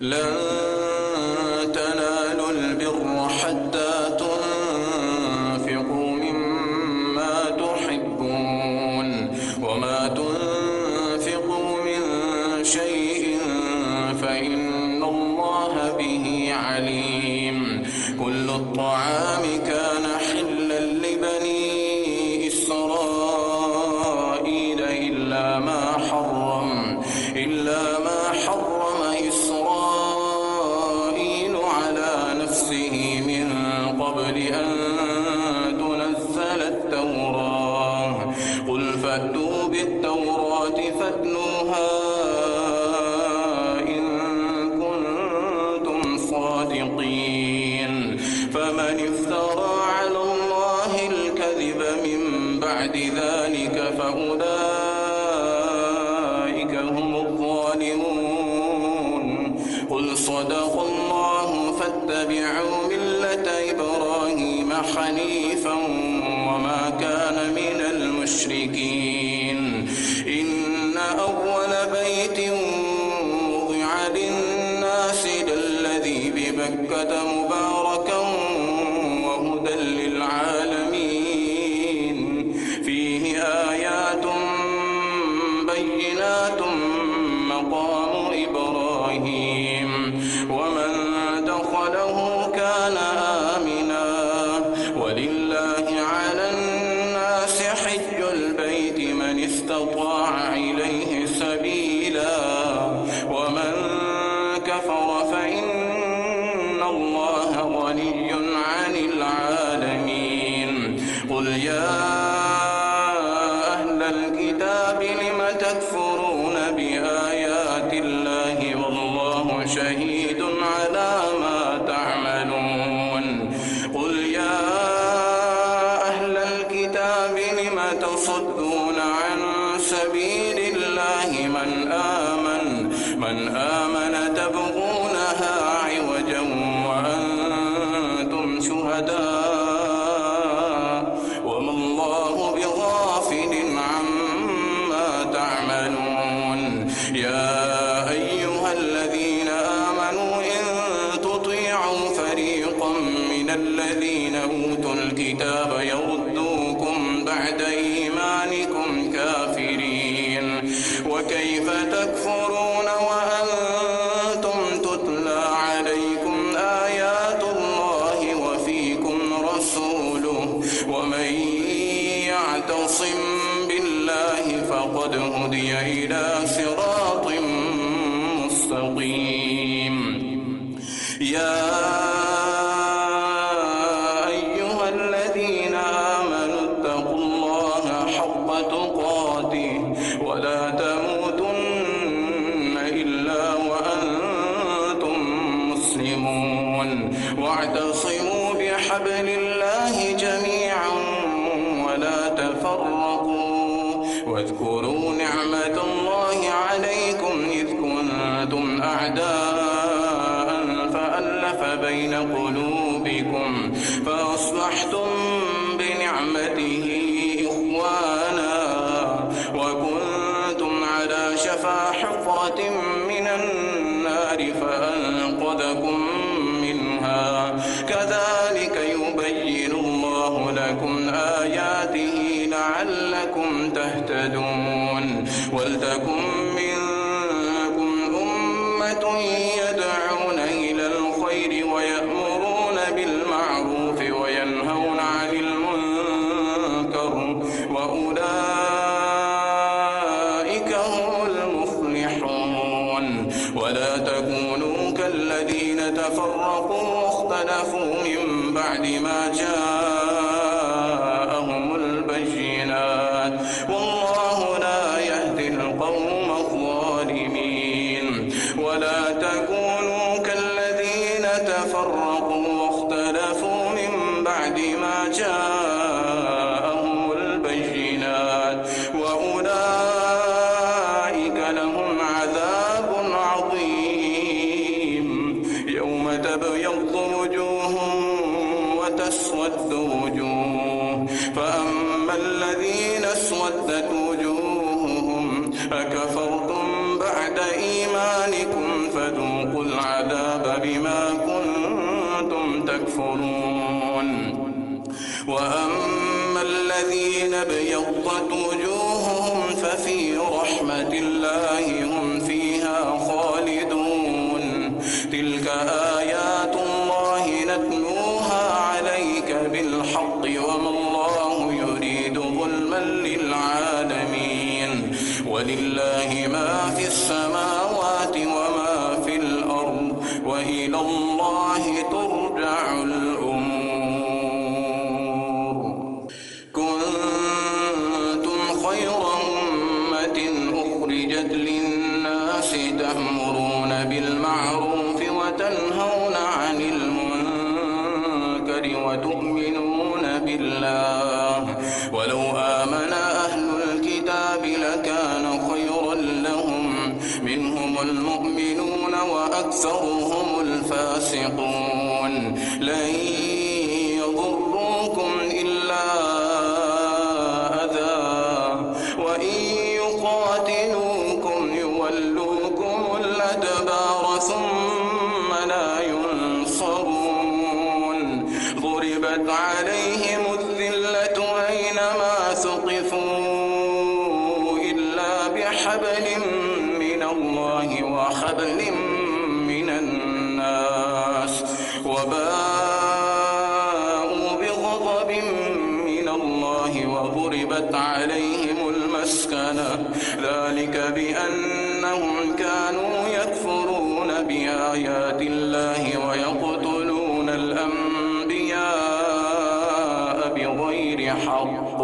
لن تنالوا البر حتى تنفقوا مما تحبون وما تنفقوا من شيء فإن الله به عليم. كل الطعام كان حلا لبني إسرائيل إلا ما حرم إسرائيل على نفسه من قبل أن تنزل التوراة. قل فأتوا بالتوراة فاتلوها إن كنتم صادقين. فمن افترى على الله الكذب من بعد ذلك فأولئك هم الظالمون. قل صدق الله فاتبعوا ملة إبراهيم حنيفا وما كان من المشركين. إن أول بيت وضع للناس للذي ببكة مباركا وهدى للعالمين. فيه آيات بينات مقام إبراهيم ومن دخله كان آمنا. ولله على الناس حج البيت من استطاع إليه سبيلا ومن كفر فإن الله غني عن العالمين. قل يا أهل الكتاب لم تكفرون بآيات الله والله شهيد على ما تعملون. قل يا أهل الكتاب لم تصدون عن سبيل الله من آمن تبغونها عوجا وأنتم شهداء وما الله بغافل عما تعملون. يا أيها الذين آمنوا إن تطيعوا فريقا من الذين أوتوا الكتاب يردوكم بعد إيمانكم كافرين. وكيف تكفرون وأنتم تتلى عليكم آيات الله وفيكم رسوله ومن يعتصم بالله فقد هدي إلى صراط مستقيم. يا أيها الذين آمنوا اتقوا الله حق تقاته ولا تموتن إلا وأنتم مسلمون. واعتصموا بحبل الله جميعا ولا تفرقوا. واذكروا نعمة الله عليكم إذ كنتم أعداء فألف بين قلوبكم فأصبحتم بنعمته إخوانا وكنتم على شفا حفرة من النار فأنقذكم منها. كذلك يبين الله لكم آياته لعلكم تهتدون. ولتكن منكم أمة يدعون إلى الخير ويأمرون بالمعروف وينهون عن المنكر وأولئك هم المفلحون. ولا تكونوا كالذين تفرقوا واختلفوا من بعد ما جاءهم البينات والله لا يهدي القوم الظالمين. ولا تكونوا كالذين تفرقوا واختلفوا من بعد ما جاءهم البينات وأولئك لهم عذاب عظيم. يوم تبيض وجوه وتسود وجوه. فأما الذين اسودت وجوههم أكفرتم بعد إيمانكم فذوقوا العذاب بما كنتم تكفرون. وأما الذين ابيضت وجوههم ففي رحمة الله هم فيها خالدون. تلك آيات الله نتلوها عليك بالحق وما الله يريد ظلما للعالمين. ولله ما في السماوات وما في الأرض وإلى الله ترجع الأمور. كنتم خير أمة أخرجت للناس تأمرون بالمعروف وتنهون عن المنكر وتؤمنون بالله. ولو آمن أهل الكتاب لكان خيرا لهم منهم المؤمنون وأكثرهم الفاسقون. لن يضروكم إلا أذى وإن يقاتلوكم يولوكم الأدبار ثم لا ينصرون. ضربت عليهم الذلة أينما ثقفوا إلا بحبل من الله وحبل من الناس وباءوا بغضب من الله وضربت عليهم المسكنة ذلك بأنهم كانوا يكفرون بآيات الله ويقتلون الأنبياء بغير حق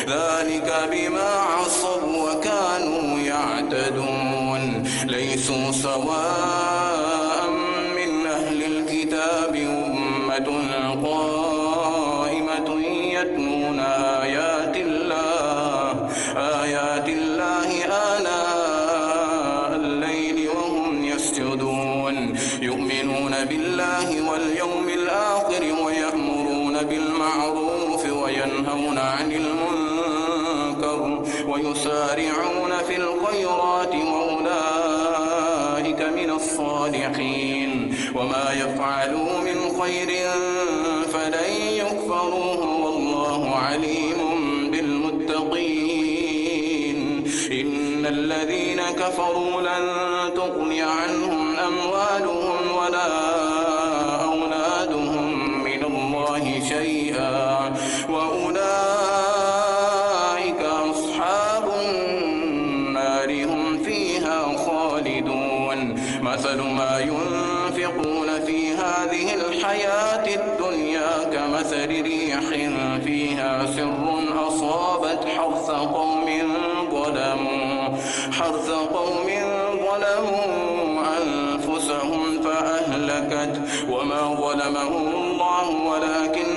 ذلك بما عصوا وكانوا يعتدون. ليسوا سواء من أهل الكتاب أمة قائمة يتلون آيات الله آناء الليل وهم يسجدون. يؤمنون بالله واليوم الآخر ويأمرون بالمعروف وينهون عن المنكر ويسارعون في الخيرات وأولئك من الصالحين. وما يفعلوا من خير فلن يكفروه والله عليم بالمتقين. إن الذين كفروا لن تغني عنهم أموالهم ولا أولادهم من الله شيئا وأولئك أصحاب النار هم فيها خالدون. مثل ما ينفقون في هذه الحياة الدنيا كمثل ريح فيها سر أصابت حرث قوم ظلموا أنفسهم فأهلكت وما ظلمهم الله ولكن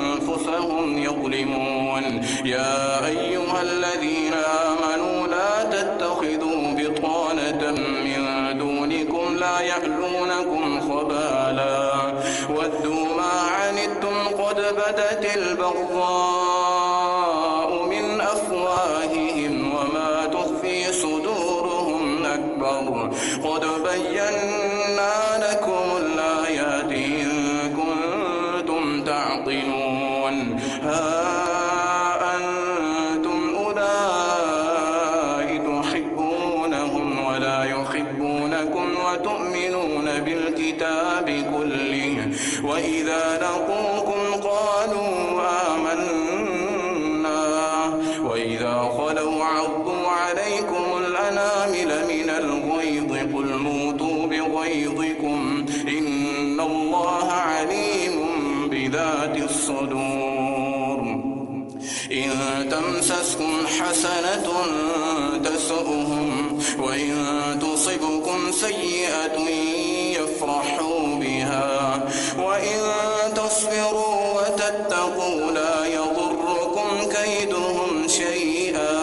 أنفسهم يظلمون. يا أيها الذين آمنوا لا تتخذوا بطانة من دونكم لا يألونكم خبالا ودوا ما عنتم قد بدت البغضاء من أفواههم وما تخفي صدورهم أكبر قد بينا لكم الآيات إن كنتم تعقلون. ها أنتم أولئك تحبونهم ولا يحبونكم وتؤمنون بالكتاب كله وإذا لقوكم قالوا آمنا وإذا خلوا عضوا عليكم الأنامل من الغيظ قل موتوا بغيظكم إن الله عليم بذات الصدور. إن تمسسكم حسنة تسؤهم وإن تصبكم سيئة يفرحوا بها وإن تصبروا وتتقوا لا يضركم كيدهم شيئا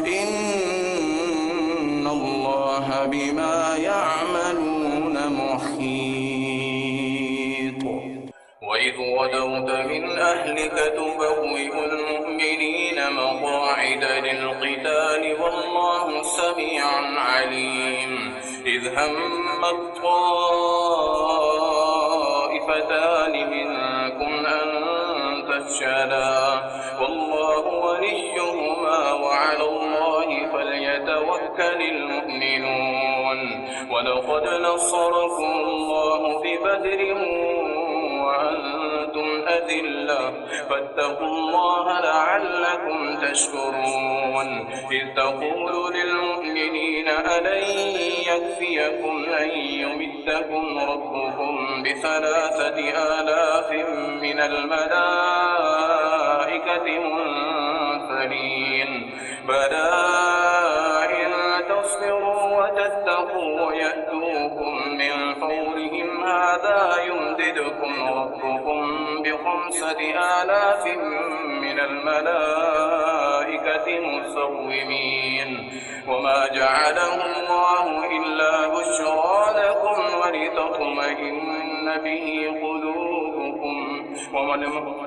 إن الله بما يعملون محيط. وإذ غدوت من أهلك تبوئ المؤمنين مقاعد للقتال والله سميع عليم. إذ هم الطائفتان منكم أن تفشلا والله وليهما وعلى الله فليتوكل المؤمنون ولقد نصركم الله ببدر وأنتم أذلة فاتقوا الله لعلكم تشكرون إذ تقول للمؤمنين ألن يكفيكم أن يمدكم ربكم ب3,000 من الملائكة منزلين بلى إن تصبروا وتتقوا ويأتوكم من فورهم هذا يمددكم ربكم ب5,000 من الملائكة مسومين وما جعله الله إلا بشرى لكم ولتطمئن به قلوبكم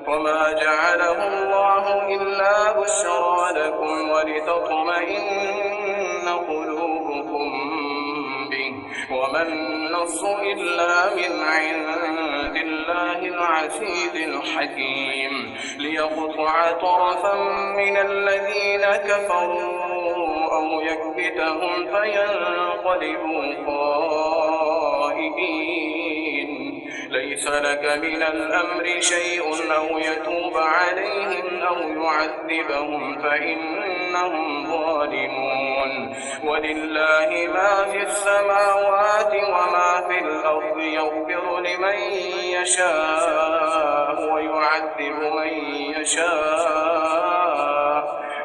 وما جعله الله إلا بشرى لكم ولتطمئن قلوبكم به وما النصر إلا من عند الله العزيز الحكيم ليقطع طرفا من الذين كفروا أو يكبتهم فينقلبوا خائبين ليس لك من الأمر شيء أو يتوب عليهم أو يعذبهم فإنهم ظالمون ولله ما في السماوات وما في الأرض يغفر لمن يشاء ويعذب من يشاء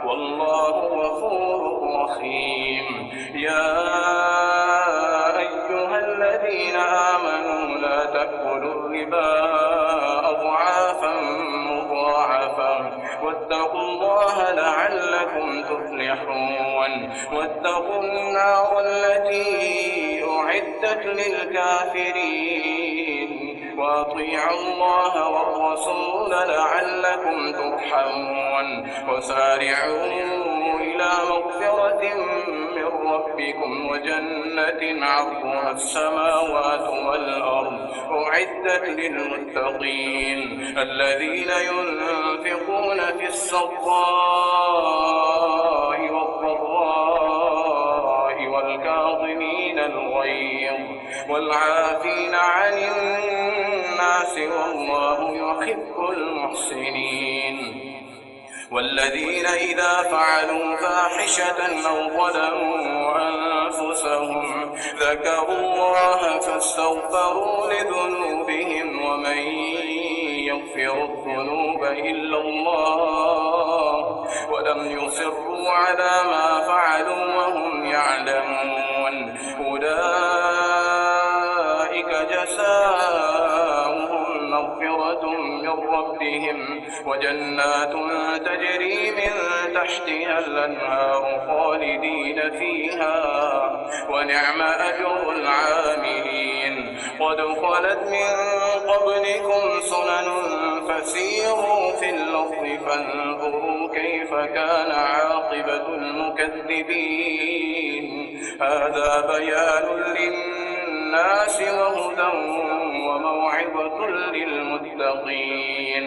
والله غفور رحيم يا أيها الذين آمنوا لا تأكلوا الربا أضعافا مضاعفا واتقوا الله لعلكم تفلحون واتقوا النار التي أعدت للكافرين وأطيعوا الله والرسول لعلكم ترحمون وسارعوا إلى مغفرة من ربكم وجنة عرضها السماوات والأرض أعدت للمتقين الذين ينفقون في السراء والضراء والكاظمين الغيظ والعافين عن الناس والله يحب المحسنين والذين إذا فعلوا فاحشة أو ظلموا أنفسهم ذكروا الله فاستغفروا لذنوبهم ومن يغفر الذنوب إلا الله ولم يصروا على ما فعلوا وهم يعلمون أولئك جزاؤهم مغفرة من ربهم وجنات تجري من تحتها الأنهار خالدين فيها ونعم أجر العاملين قد خلت من قبلكم سنن فسيروا في الأرض فانظروا كيف كان عاقبة المكذبين هذا بيان للناس وهدى وموعظة للمتقين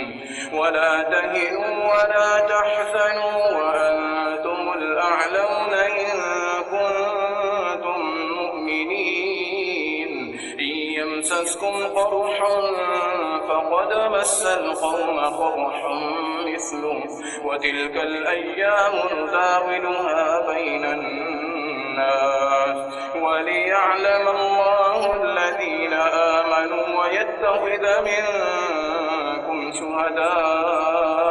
ولا تهنوا ولا تحزنوا وأنتم الأعلون إن كنتم مؤمنين إن يمسسكم قرح فقد مس القوم قرح مثله وتلك الأيام نداولها بين الناس وليعلم الله الذين آمنوا ويتخذ منكم شهداء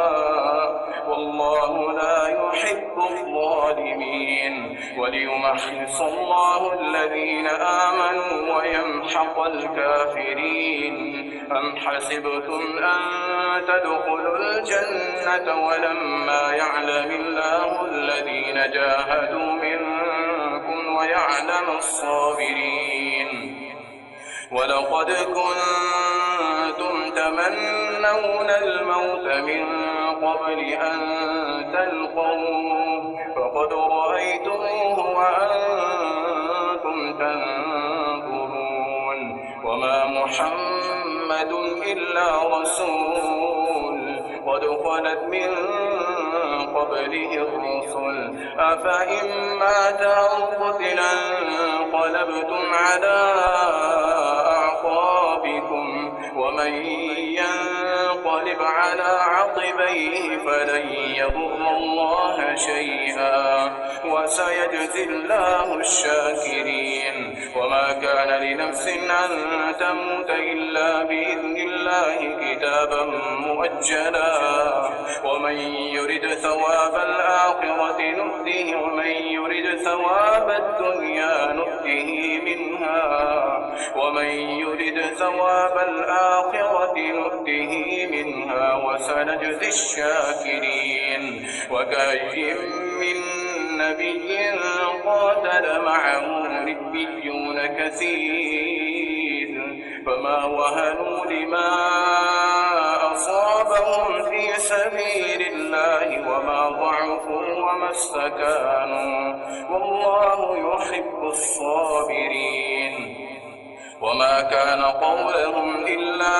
والله لا يحب الظالمين وليمحص الله الذين آمنوا ويمحق الكافرين أم حسبتم أن تدخلوا الجنة ولما يعلم الله الذين جاهدوا منكم ويعلم الصابرين ولقد كنتم تمنون الموت من قبل أن تلقوه فقد رأيتموه وأنتم تنظرون وما محمد إلا رسول قد خلت من قبله الرسل أفإن مات أو قتلا انقلبتم على أعقابكم ومن ينقلب على عقبيه فلن يضر الله شيئا وسيجزي الله الشاكرين وما كان لنفس أن تموت إلا بإذن الله كتابا مؤجلا ومن يرد ثواب الآخرة نؤته ومن يرد ثواب الدنيا نؤته منها ومن يرد ثواب الآخرة نؤته منها وسنجزي الشاكرين وكأين من نبي قاتل معه ربيون كثير فما وهنوا لما أصابهم في سبيل الله وما ضعفوا وما استكانوا والله يحب الصابرين وما كان قولهم إلا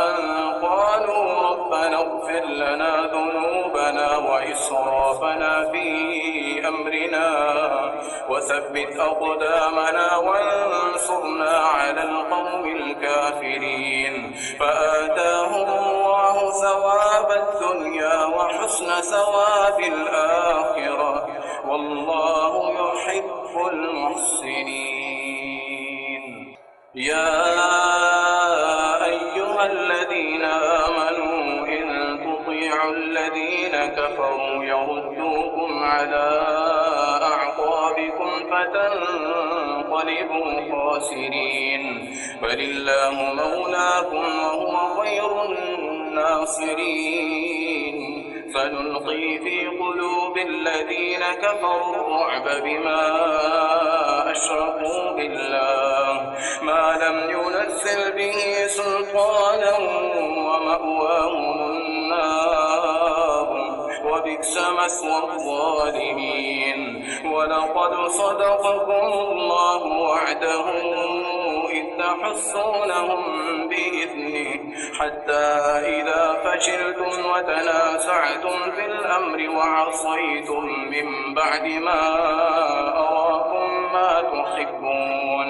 أن قالوا ربنا اغفر لنا ذنوبنا وإسرافنا في أمرنا وثبت أقدامنا وانصرنا على القوم الكافرين فآتاهم الله ثواب الدنيا وحسن ثواب الآخرة والله يحب المحسنين يا أيها الذين آمنوا إن تطيعوا الذين كفروا يردوكم على أعقابكم فتنقلبوا خاسرين بل الله مولاكم وهو خير الناصرين سنلقي في قلوب الذين كفروا الرعب بما أشركوا بالله ما لم ينزل به سلطانا ومأواهم النار وبئس مثوى الظالمين ولقد صدقكم الله وعده إذ تحصونهم بإذنه حتى إذا فشلتم وتنازعتم في الأمر وعصيتم من بعد ما أراكم ما تحبون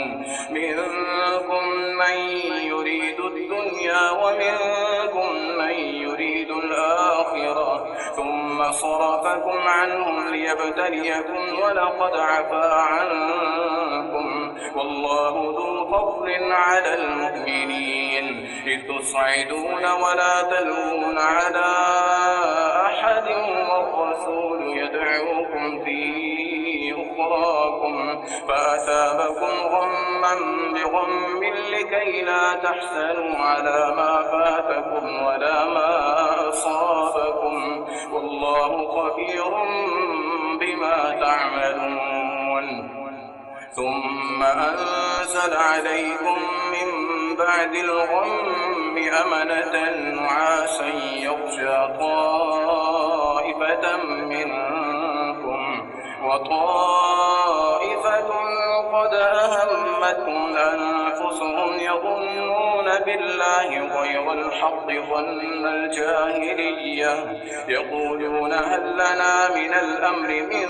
منكم من يريد الدنيا ومنكم من يريد الآخرة ثم صرفكم عنهم ليبتليكم ولقد عفا عنكم والله ذو فضل على المؤمنين إذ تصعدون ولا تلوون على أحد والرسول يدعوكم في أخراكم فأثابكم غما بغم لكي لا تحزنوا على ما فاتكم ولا ما أصابكم والله خبير بما تعملون ثم أنزل عليكم من بعد الغم أمنة نعاسا يغشى طائفة منكم وطائفة قد أهمتهم أنفسهم يظنون بالله غير الحق ظن الجاهلية يقولون هل لنا من الأمر من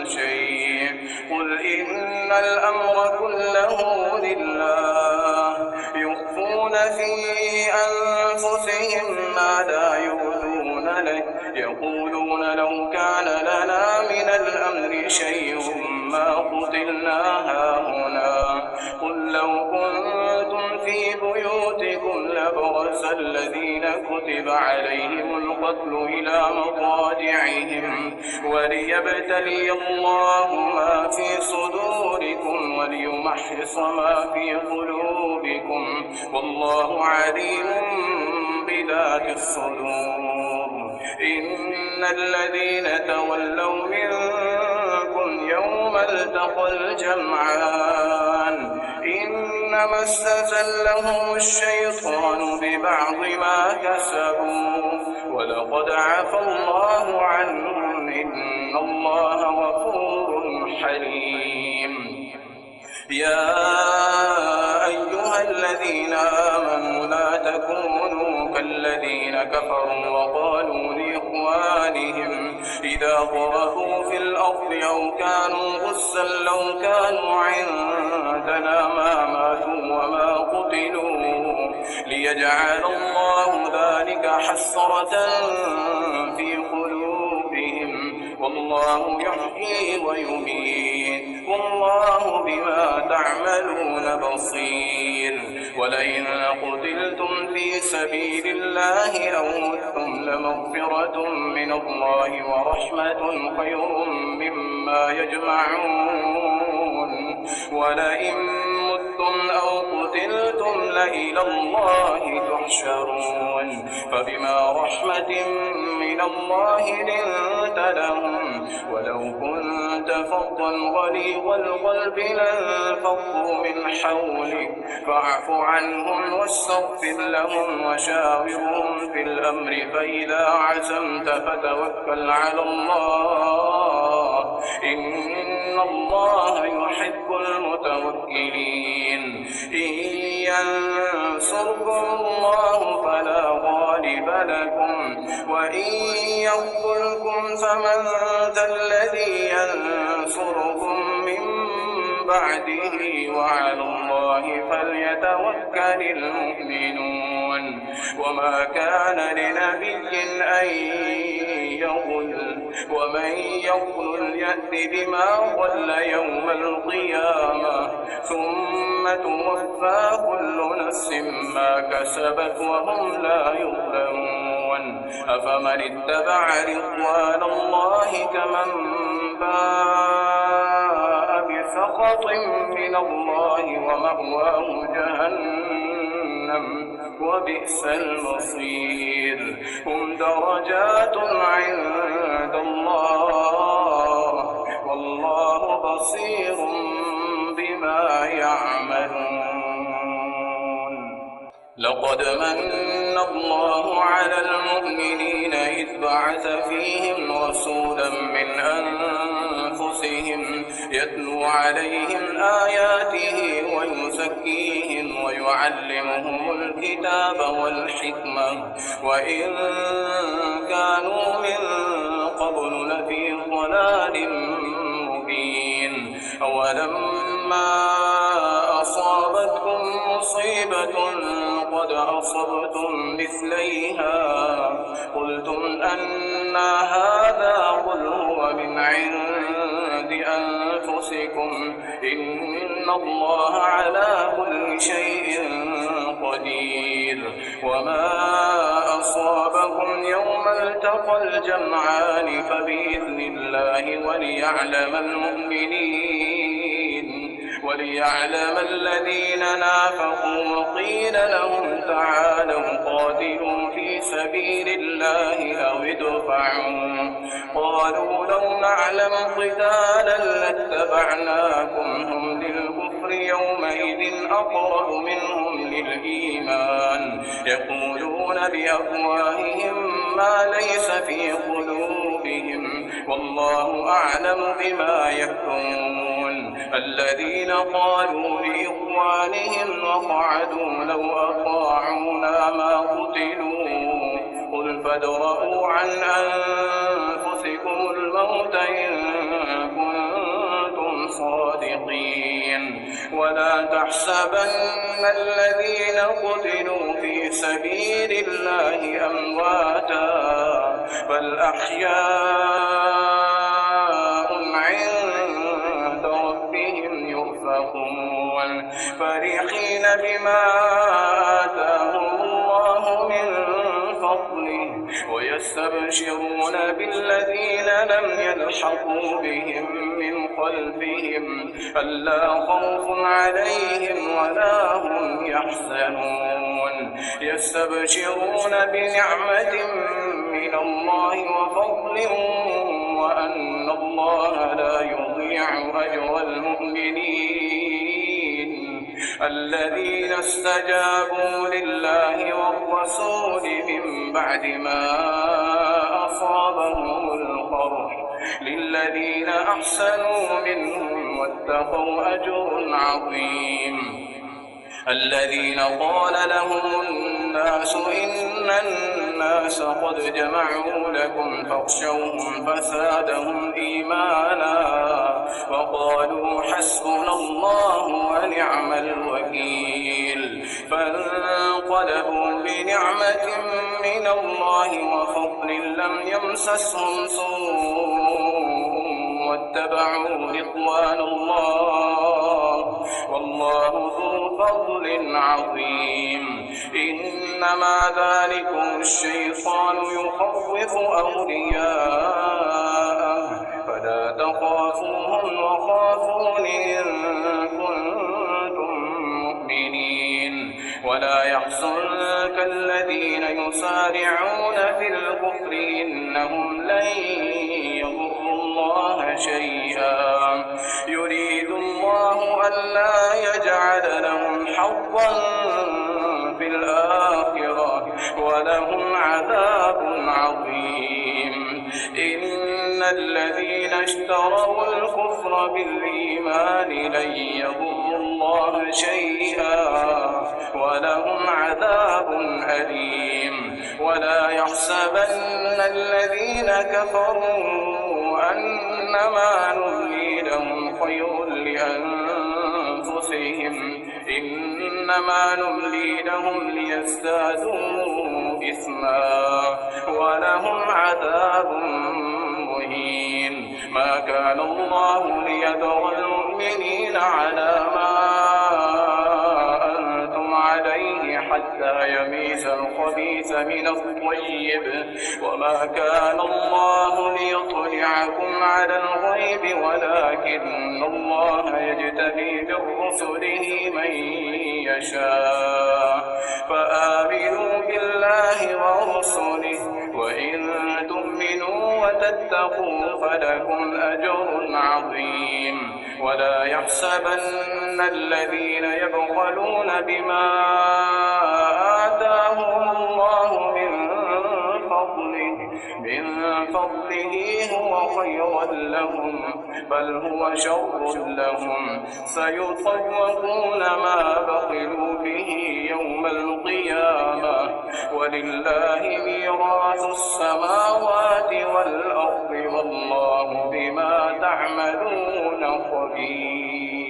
شيء قل إن الأمر كله لله يخفون في أنفسهم ما لا يبدون لك يقولون لو كان لنا من الأمر شيء ما قتلنا هاهنا قل لو كنتم في بيوتكم لبرز الذين كتب عليهم القتل إلى مضاجعهم وليبتلي الله ما في صدوركم وليمحص ما في قلوبكم والله عليم بذات الصدور إن الذين تولوا منكم يوم التقى الجمعان إنما استزلهم الشيطان ببعض ما كسبوا ولقد عفى الله عنهم إن الله غفور حليم يا أيها الذين آمنوا لا تكونوا كالذين كفروا وقالوا لإخوانهم إذا ضربوا في الأرض أو كانوا غزا لو كانوا عندنا ما ماتوا وما قتلوا ليجعل الله ذلك حسرة في قلوبهم والله يحيي ويميت والله بما تعملون بصير ولئن قتلتم في سبيل الله أو متم لمغفرة من الله ورحمة خير مما يجمعون ولئن متم أو قتلتم لإلى الله تحشرون فبما رحمة من الله لنت لهم ولو كنت فظا غليظ القلب لانفضوا من حولك فاعف عنهم واستغفر لهم وشاورهم في الأمر فإذا عزمت فتوكل على الله إن الله يحب المتوكلين إن ينصركم الله فلا غالب لكم وإن يخذلكم فمن ذا الذي ينصركم من بعده وعلى الله فليتوكل المؤمنون وما كان لنبي أن يغل ومن يغل يأت بما غل يوم القيامة ثم توفى كل نفس ما كسبت وهم لا يظلمون أفمن اتبع رضوان الله كمن باء بسخط من الله ومأواه جهنم وبئس المصير هم درجات عند الله والله بصير بما يعملون لقد من الله على المؤمنين إذ بعث فيهم رسولا من أنفسهم يتلو عليهم آياته ويزكيهم ويعلمهم الكتاب والحكمة وإن كانوا من قبل لفي ضلال مبين أولما أصابتكم مصيبة قد أصبتم مثليها قلتم أن هذا قل هو من عند أنفسكم إن الله على كل شيء قدير وما أصابكم يوم التقى الجمعان فبإذن الله وليعلم الذين نافقوا وقيل لهم تعالوا قاتلوا في سبيل الله أو ادفعوا قالوا لو نعلم قتالا لاتبعناكم هم للكفر يومئذ أقرب منهم للإيمان يقولون بأفواههم ما ليس في قلوبهم والله أعلم بما يكتمون الذين قالوا لإخوانهم وقعدوا لو أطاعونا ما قتلوا قل فادرءوا عن أنفسكم الموت إن كنتم صادقين ولا تحسبن الذين قتلوا في سبيل الله أمواتا بل أحياء عند ربهم يرزقون فرحين بما آتاهم الله من فضله ويستبشرون بالذين لم يلحقوا بهم من خلفهم ألا خوف عليهم ولا هم يحزنون يستبشرون بنعمة من الله وفضل وأن الله لا يضيع أجر المؤمنين الذين استجابوا لله والرسول من بعد ما أصابهم القرح للذين أحسنوا منهم واتقوا أجر عظيم. الذين قال لهم الناس إن الناس قد جمعوا لكم فاخشوهم فزادهم إيمانا وقالوا حسبنا الله ونعم الوكيل. فانقلبوا بنعمة من الله وفضل لم يمسسهم سوء واتبعوا رضوان الله والله ذو فضل عظيم. إنما ذلكم الشيطان يخوف أولياءه فلا تخافوهم وخافون إن كنتم مؤمنين. ولا يحزنك الذين يسارعون في الكفر إنهم لن يضروا الله شيئا يريد الله ألا يجعل لهم حظا في الآخرة ولهم عذاب عظيم. إن الذين اشتروا الكفر بالإيمان لن يضروا الله شيئا ولهم عذاب أليم. ولا يحسبن الذين كفروا أنما نملي لهم خير لأنفسهم إنما نملي لهم ليزدادوا إثما ولهم عذاب مهين. ما كان الله ليذر المؤمنين على ما أنتم عليه حتى يميز الخبيث من الطيب وما كان الله ليطلعكم على الغيب ولكن الله يجتبي من رسله من يشاء. فآمنوا بالله ورسله وإن تؤمنوا وتتقوا فلكم أجر عظيم. ولا يحسبن الذين يبخلون بما آتاهم الله من فضله هو خيرا لهم بل هو شر لهم سيطوقون ما بخلوا به يوم القيامة ولله ميراث السماوات والأرض والله بما تعملون خبير.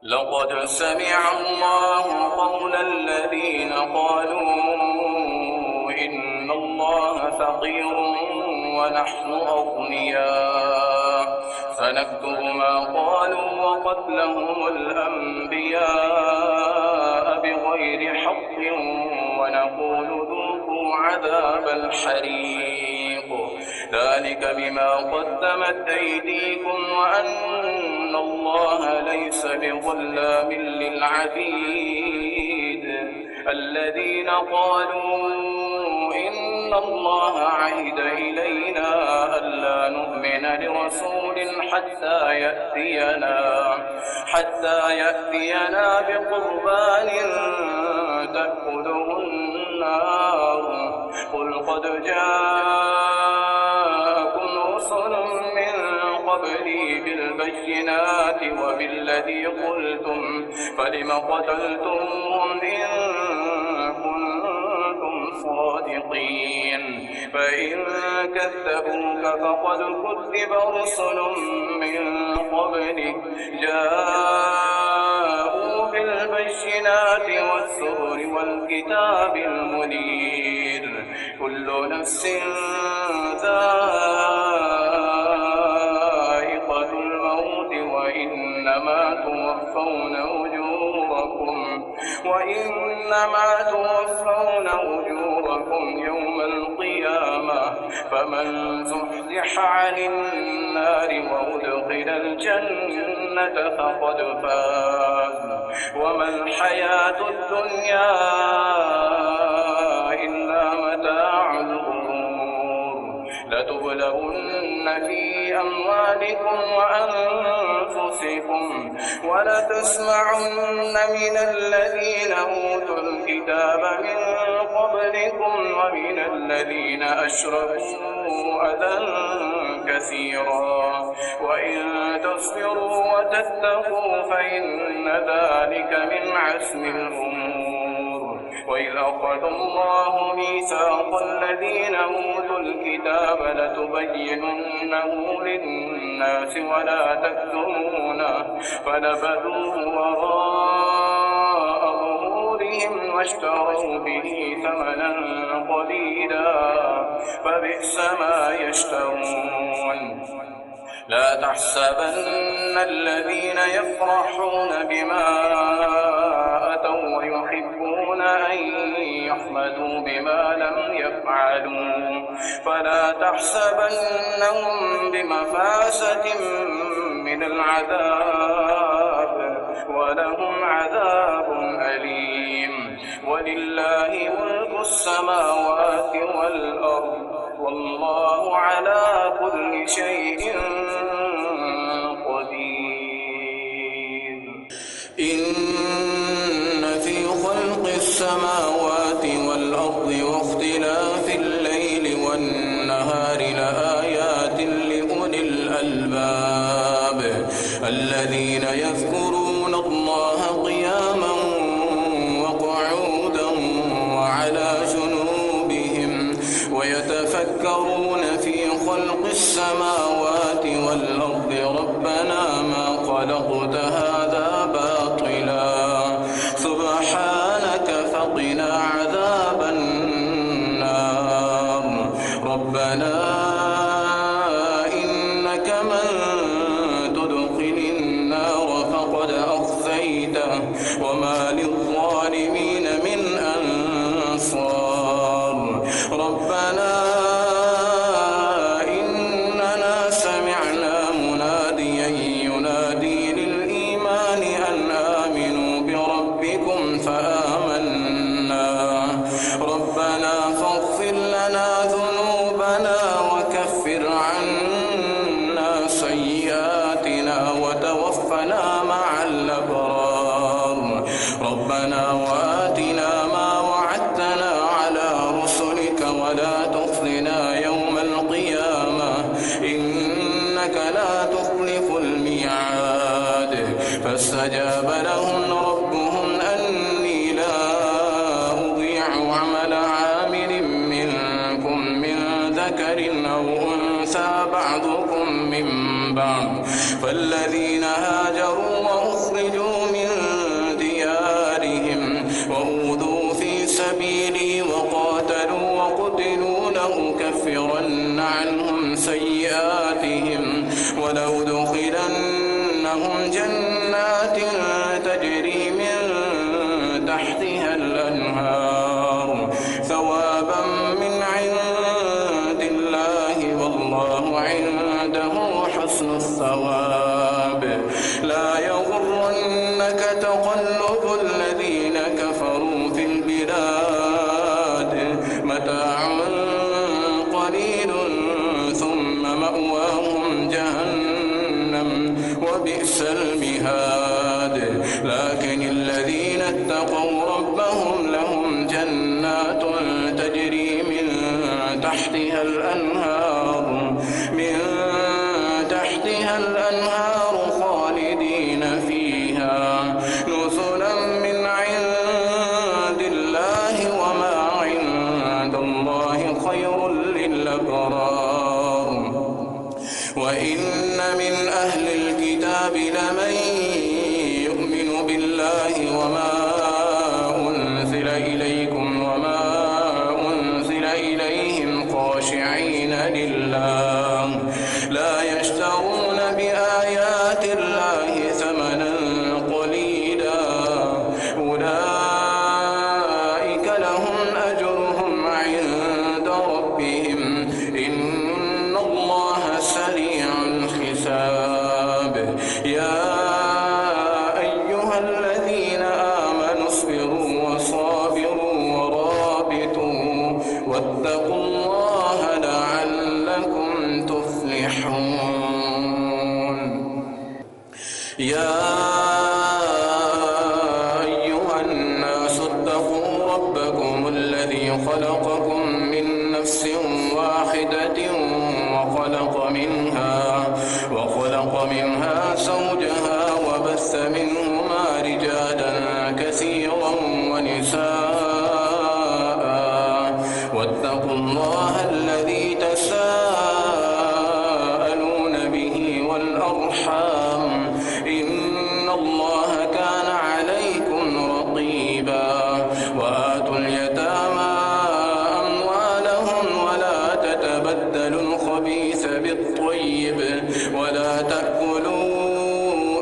لقد سمع الله قول الذين قالوا إن الله فقير ونحن أغنياء فنكتب ما قالوا وقتلهم الأنبياء بغير حق ونقول ذوقوا عذاب الحريق ذلك بما قدمت أيديكم وأن الله ليس بظلام للعبيد. الذين قالوا إن الله عهد إلينا ألا نؤمن لرسول حتى يأتينا بقربان تأكله النار قل قد جاءكم رسل من قبلي بالبينات وبالذي قلتم فلم قتلتمهم إن كنتم صادقين. فإن كذبوك فقد كذب رسل من قبلك جاءوا بالبينات والزبر والكتاب المنير كل نفس ذائقة الموت وإنما توفون أجوركم يوم القيامة فمن زحزح عن النار وأدخل الجنة فقد فاز وما الحياة الدنيا إلا متاع الغرور. لتبلغن في أموالكم وأنفسكم ولتسمعن من الذين أوتوا الكتاب من قبلكم ومن الذين أشركوا أذى كثيرا وإن تصبروا وتتقوا فإن ذلك من عزم الأمور. وإذ أخذ الله ميثاق الذين أوتوا الكتاب لتبيننه للناس ولا تكتمونه فنبذوه وراء ظهورهم واشتروا به ثمنا قليلا فبئس ما يشترون. لا تحسبن الذين يفرحون بما أتوا ويحبون أن يحمدوا بما لم يفعلوا فلا تحسبنهم بمفازة من العذاب ولهم عذاب أليم. ولله ملك السماوات والأرض والله على كل شيء قدير. إن في خلق السماوات والأرض واختلاف الليل والنهار لآيات لأولي الألباب الذين يذكرون الله قياما وقعودا وعلى جنوبهم ويتفكرون في خلق السماوات والأرض ربنا ما خلقت هذا باطلا سبحانك فقنا عذاب النار. ربنا إنك من تدخل النار فقد أخزيته وما للظالمين من أنصار. ربنا إننا سمعنا مناديا ينادي للإيمان أن آمنوا بربكم فآمنا ربنا فاغفر لنا ذنوبنا وكفر عنا سيئاتنا وتوفنا مع الأبرار. ربنا وآتنا ما وعدتنا على رسلك ولا تخزنا يوم القيامة إنك لا تخلف الميعاد. فاستجاب لهم ربهم أني لا أضيع عمل عامل منكم من ذكر أو أنثى بعضكم من بعض فالذين هاجروا وأخرجوا من ديارهم وأوذوا في سبيلي وقاتلوا وقتلوا لأكفرن عنهم سيئاتهم ولأدخلنهم جنات تجري من تحتها الأنهار ثوابا من عند الله والله عنده حسن الثواب. لا يغرنك تقلب الذين كفروا في البلاد متاع قليل ثم مأواهم جهنم وبئس المهاد. لكن الذين اتقوا ربهم لهم جنات تجري من تحتها الأنهار خالدين فيها نزلا من عند الله وما عند الله خير للأبرار. وإن من أهل الكتاب لمن يؤمن بالله وما أنزل إليكم وما أنزل إليهم خاشعين لله لا يشترون بآيات الله ثمنا قليلا أولئك لهم أجرهم عند ربهم إن الله سريع الحساب. يا أيها الذين آمنوا اصبروا وصابروا ورابطوا واتقوا الله لعلكم تفلحون. الذي خلقكم من نفس واحدة وخلق منها زوجها وبث منهما رجالا كثيرا ونساء واتقوا الله الذي تساءلون به والأرحام إن الله كان عليكم رقيبا وآتوا اليتامى أموالهم ولا تتبدلوا الخبيث بالطيب ولا تأكلوا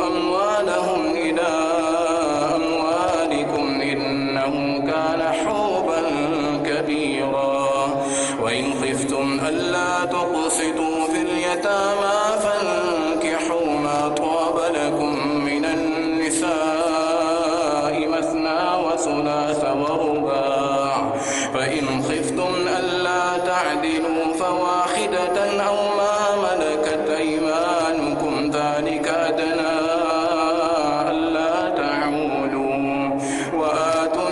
أموالهم إلى أموالكم إنه كان حوبا كبيرا وإن خفتم ألا تقسطوا في اليتامى فانكحوا ما طاب لكم من النساء مثنى وثلاث ورباع فإن خفتم ألا تعدلوا فواحدة أو ما ملكت أيمانكم ذلك أدنى ألا تعولوا وآتوا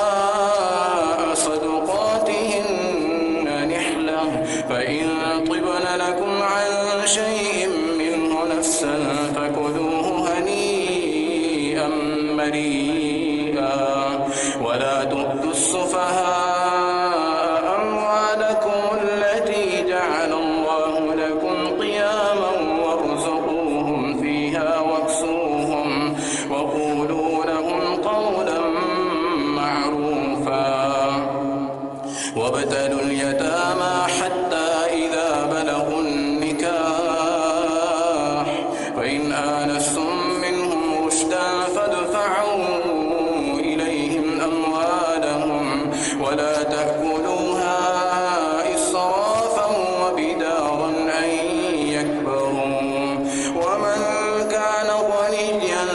النساء صدقاتهن نحلة فإن طبن لكم عن شيء منه نفسا فكلوه هنيئا مريئا ولا تؤتوا السفهاء أموالكم التي جعل الله لكم قياما وارزقوهم فيها واكسوهم وقولوا لهم قولا معروفا وابتلوا اليتامى حتى إذا بلغوا النكاح فإن آنستم منهم رشدا فادفعوا إليهم أموالهم ولا تأكلوها إسرافا وبدارا أن يكبروا ومن كان غنيا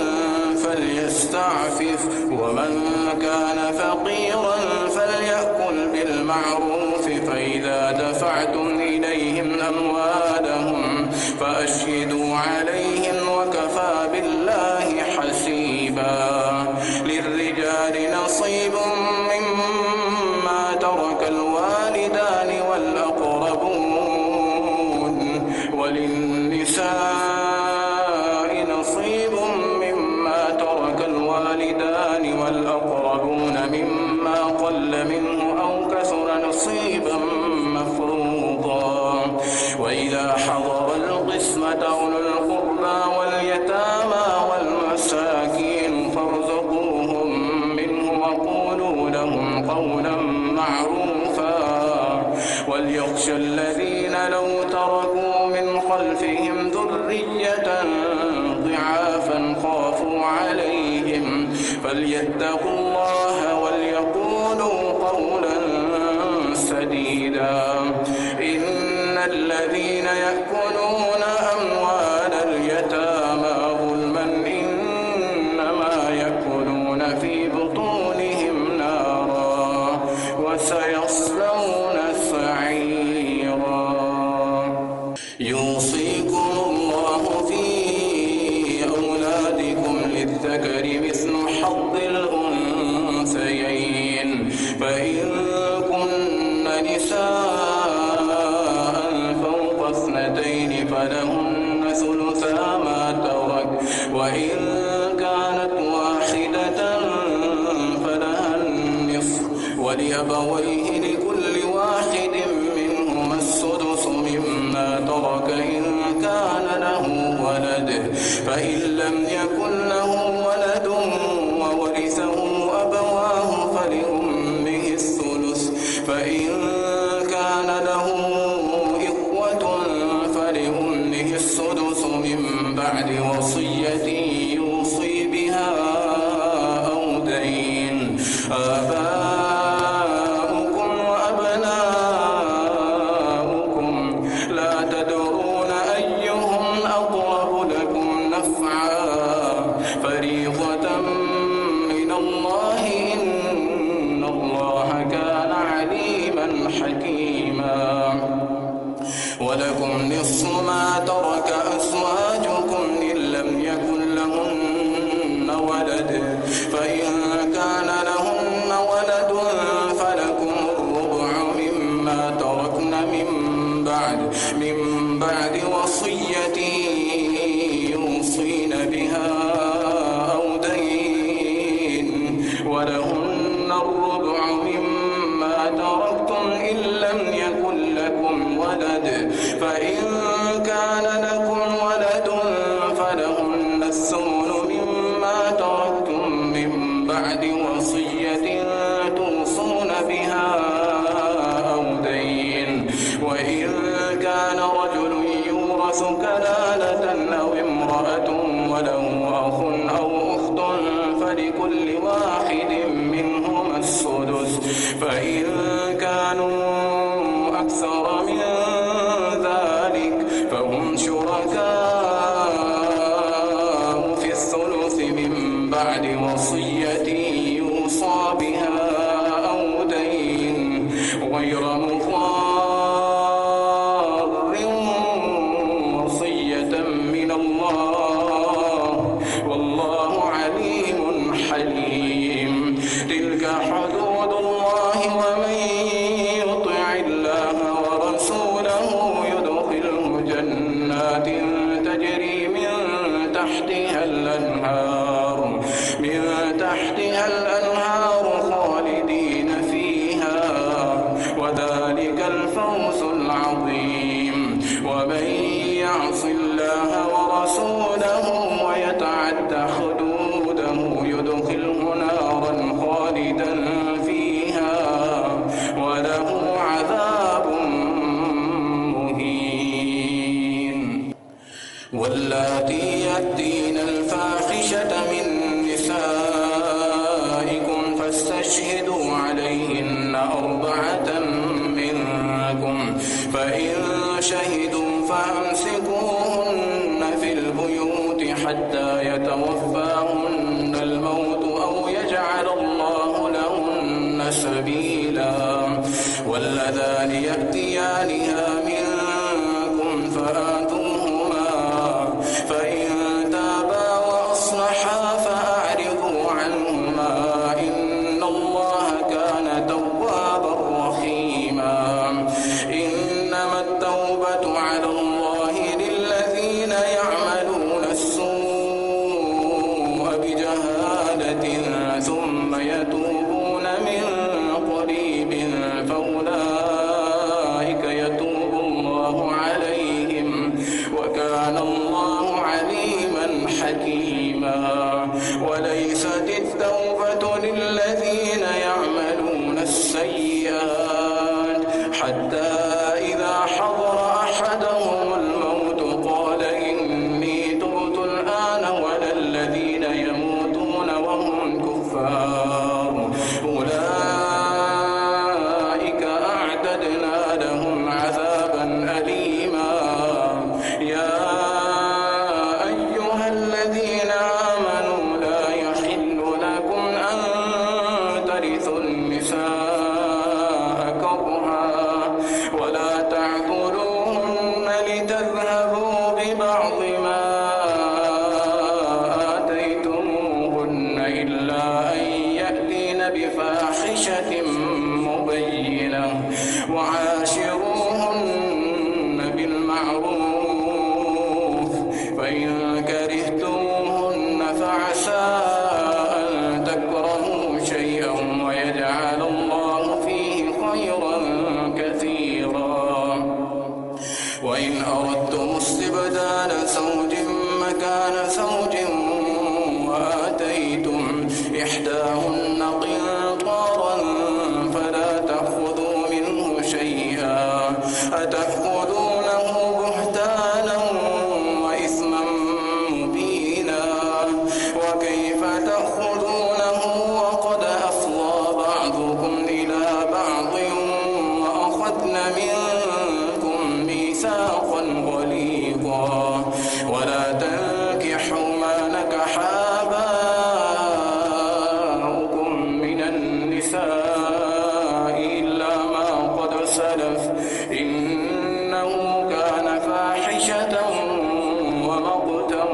فليستعفف ومن كان فقيرا فليأكل بالمعروف فإذا دفعتم إليهم أموالهم فأشهدوا عليهم وكفى بالله حسيبا للرجال نصيب مما ترك الوالدان والأقربون وللنساء نصيب مما ترك الوالدان والأقربون مما قل منه أو كثر نصيبا مفروضا وإذا حضر القسمة أولو القربى واليتامى والمساكين فارزقوهم منه وقولوا لهم قولا معروفا وليخشى الذين لو تركوا من خلفهم ذرية ضعافا خافوا عليهم فليتقوا الله وليقولوا قولا سديدا إن الذين يأكلون أموال اليتامى ظلما إنما يأكلون في بطونهم نارا وسيصلون سعيرا يوصيكم الله في أولادكم للذكر مثل حظ الأنثيين فإن كن نساء فوق اثنتين فلهن ثلثا ما ترك وإن كانت واحدة فلها النصف ولأبويه لكل واحد منهما السدس مما ترك إن كان له ولد فإن لم يكن له ولد وورثه أبواه فلأمه الثلث فإن كان له إخوة فلأمه السدس من بعد وصية يوصي بها أو دين آباؤكم وأبناؤكم لا تدرون أيهم أقرب لكم نفعا فريضة من الله إن الله كان عليما حكيما ولكم نصف ما ترك أزواجكم إن لم يكن لهن ولد فإن كان لهن ولد الربع مما تركتم إن لم يكن لكم ولد فإن كان لكم ولد فلهن الثمن مما تركتم من بعد وصية توصون بها أو دين وإن كان رجل يورث كلالة أو امرأة وله أخ أو أخت فلكل واحد منهما السدس فإن كانوا أكثر من ذلك فهم شركاء في الثلث من بعد وصية يوصى بها أو دين غير مضار وصية من الله والله عليم حليم تلك حدود الله ومن يطع الله ورسوله يدخله جنات تجري من تحتها الأنهار خالدين فيها وذلك الفوز العظيم ومن يعص الله ورسوله ويتعد حدوده يدخله نارا خالدا فيها وله عذاب مهين واللاتي يأتين الفاحشة من نسائكم فاستشهدوا عليهن 4 منكم فإن شهدوا فأمسكوهن في البيوت حتى يتوفاهن الموت أو يجعل الله لهن سبيلا واللذان يأتيانها منكم فآتوهما فإن تابا وأصلحا فأعرضوا عنهما إن الله كان توابا رحيما إنما التوبة على الله للذين يعملون السوء بجهالة ثم يتوبون من قريب فأولئك يتوب الله عليهم وكان الله عليما حكيما وليست التوبة للذين يعملون السيئات حتى إذا حضر أحدهم الموت قال إني تبت الآن ولا الذين يموتون وهم كفار أولئك أعتدنا لهم عذابا أليما يا أيها الذين آمنوا لا يحل لكم أن ترثوا النساء كرها ولا تعضلوهن لتذهبوا ببعض ما آتيتموهن إلا أن يأتين بفاحشة مبينة وعاشروهن بالمعروف فإن كرهتموهن فعسى أن تكرهوا شيئا ويجعل الله فيه خيرا كثيرا وإن أردتم استبدال زوج مكان زوج وآتيتم إحداهن قنطارا فلا تأخذوا منه شيئا أتأخذونه بهتانا وإثما مبينا وكيف تأخذونه وقد أفضى بعضكم إلى بعض وأخذن منكم ميثاقا غليظا ولا تنكحوا ما نكح آباؤكم من النساء إلا ما قد سلف إنه كان فاحشة ومقتا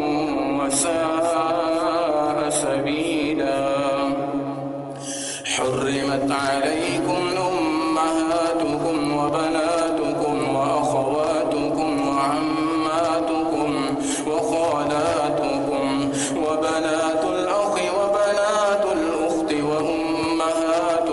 وساء سبيلا حرمت عليكم أمهاتكم وبناتكم وأخواتكم وعماتكم وخالاتكم وبنات الأخ وبنات الأخت وأمهات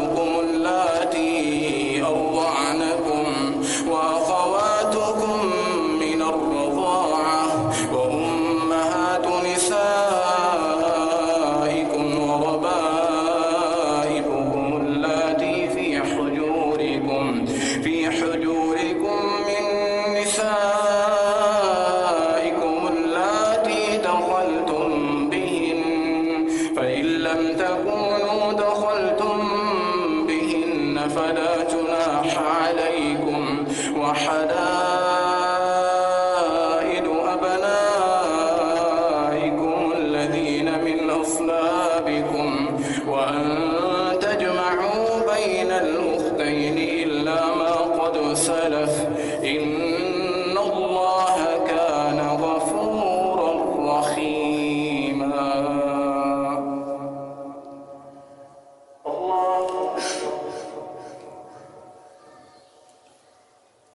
فإن لم تكونوا دخلتم بهن فلا جناح عليكم وحلائل أبنائكم الذين من أصلابكم وأن تجمعوا بين الأختين